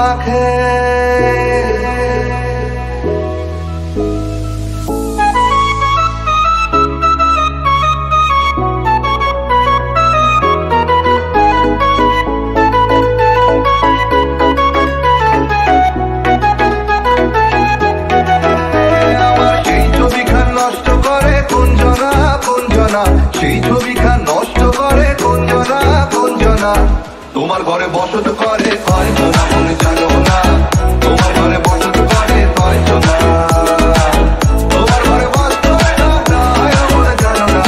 রাখে। সেই ছবিখান নষ্ট করে কুঞ্জনা কুঞ্জনা, তোমার ঘরে বসত করে কয়জনা মনে জানো না, তোমার ঘরে বসত করে কয়জনা, তোমার ঘরে বসত মনে জানো না,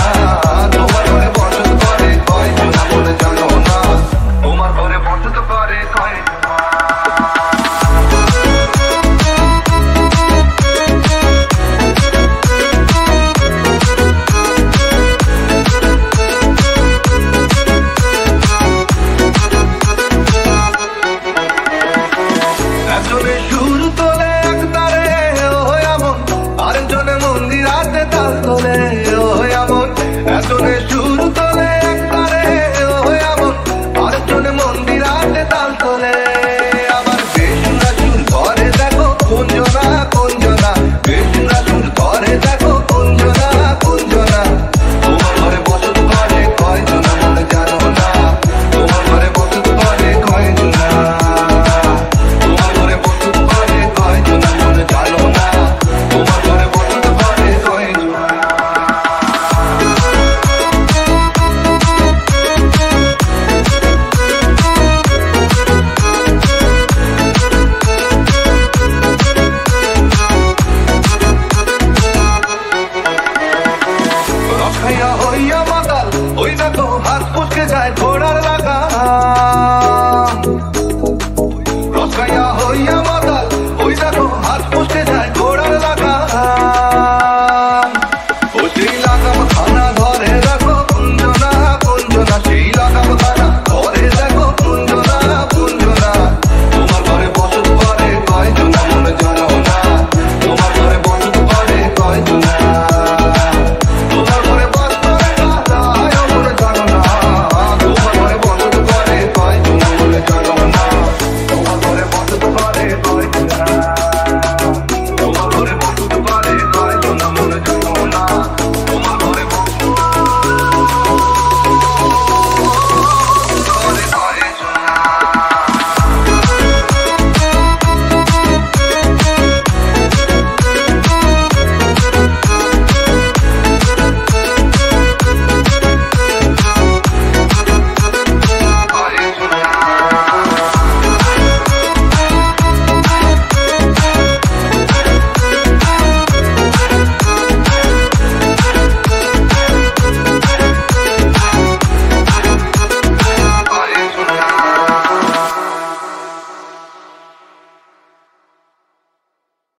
তোমার ঘরে বসত করে কয়জনা মনে জানো না, তোমার ঘরে বসত করে কয়জনা। ওই দেখো হাত পুচকে যায় ঘোড়ার লাগাম, রসাইয়া হইয়া মাতাল ওই দেখো হাত পুচকে যায় ঘোড়ার লাগাম, ও সেই লাগাম